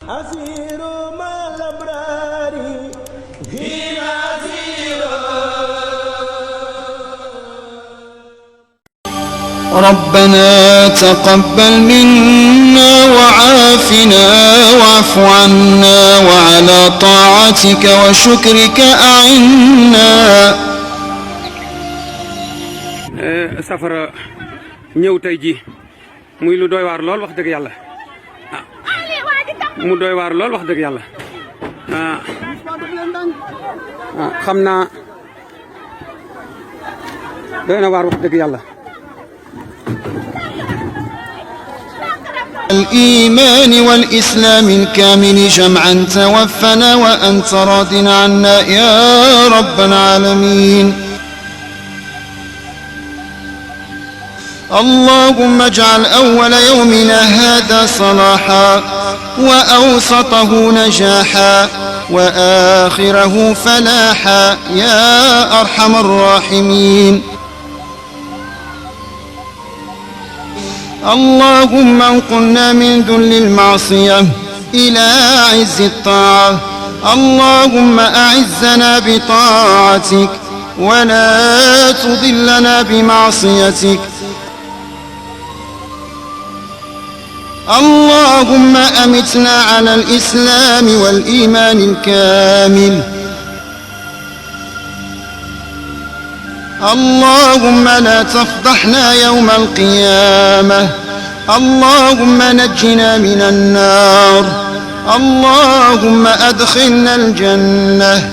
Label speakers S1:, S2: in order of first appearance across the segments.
S1: أسير مع الأبرار فينا أسير.
S2: ربنا تقبل منا وعافنا واعف عنا وعلى طاعتك وشكرك أعنا.
S3: safara ñëw tey ji muy lu doy waar lool wax dëgg yàlla mu doy waar lool wax dëgg yàlla xam naa doy na waar wax dëgg yàlla.
S2: الإيمان والإسلام الكامل جمعا توفنا وأنت راض عنا يا رب العالمين. اللهم اجعل أول يومنا هذا صلاحا وأوسطه نجاحا وآخره فلاحا يا أرحم الراحمين. اللهم انقلنا من ذل المعصية إلى عز الطاعة. اللهم أعزنا بطاعتك ولا تضلنا بمعصيتك. اللهم أمتنا على الإسلام والإيمان الكامل. اللهم لا تفضحنا يوم القيامة. اللهم نجنا من النار. اللهم أدخلنا الجنة.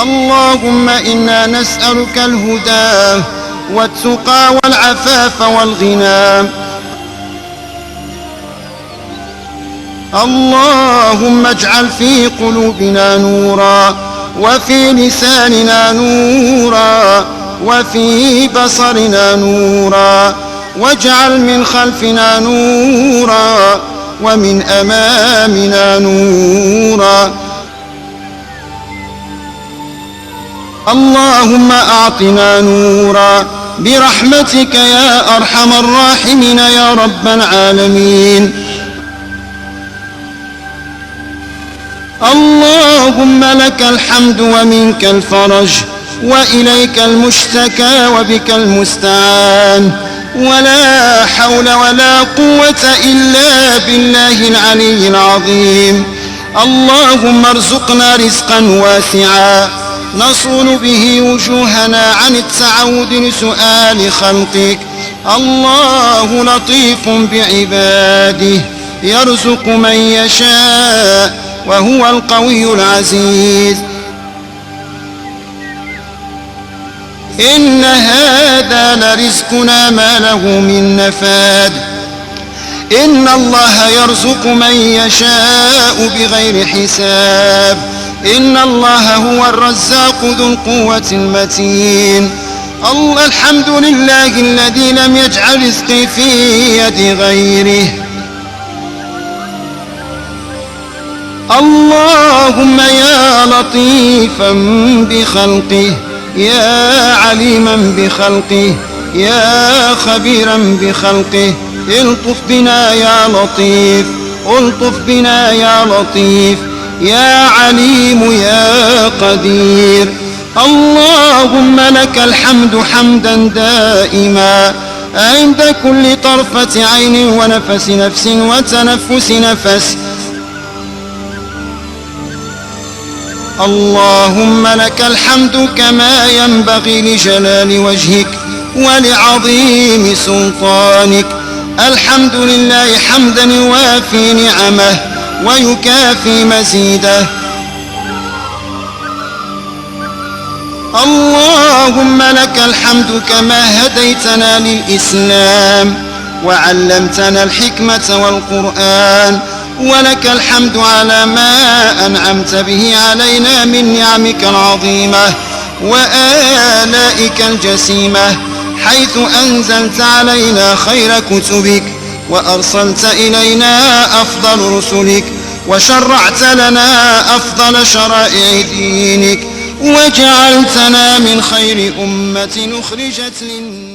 S2: اللهم إنا نسألك الهدى والتقى والعفاف والغنى. اللهم اجعل في قلوبنا نورا وفي لساننا نورا وفي بصرنا نورا واجعل من خلفنا نورا ومن أمامنا نورا. اللهم أعطنا نورا برحمتك يا أرحم الراحمين يا رب العالمين. اللهم لك الحمد ومنك الفرج وإليك المشتكى وبك المستعان ولا حول ولا قوة إلا بالله العلي العظيم. اللهم ارزقنا رزقا واسعا نصون به وجوهنا عن التعود لسؤال خلقك. الله لطيف بعباده يرزق من يشاء وهو القوي العزيز. إن هذا لرزقنا ما له من نفاد. إن الله يرزق من يشاء بغير حساب. إن الله هو الرزاق ذو القوة المتين. الحمد لله الذي لم يجعل رزقي في يد غيره. اللهم يا لطيفا بخلقه يا عليما بخلقه يا خبيرا بخلقه الطف بنا يا لطيف. الطف بنا يا لطيف يا عليم يا قدير. اللهم لك الحمد حمدا دائما عند كل طرفة عين ونفس نفس وتنفس نفس. اللهم لك الحمد كما ينبغي لجلال وجهك ولعظيم سلطانك. الحمد لله حمدا يوافي نعمه ويكافي مزيده. اللهم لك الحمد كما هديتنا للإسلام وعلمتنا الحكمة والقرآن. ولك الحمد على ما أنعمت به علينا من نعمك العظيمة وآلائك الجسيمة حيث أنزلت علينا خير كتبك وأرسلت إلينا أفضل رسلك وشرعت لنا أفضل شرائع دينك وجعلتنا من خير أمة أخرجت للناس.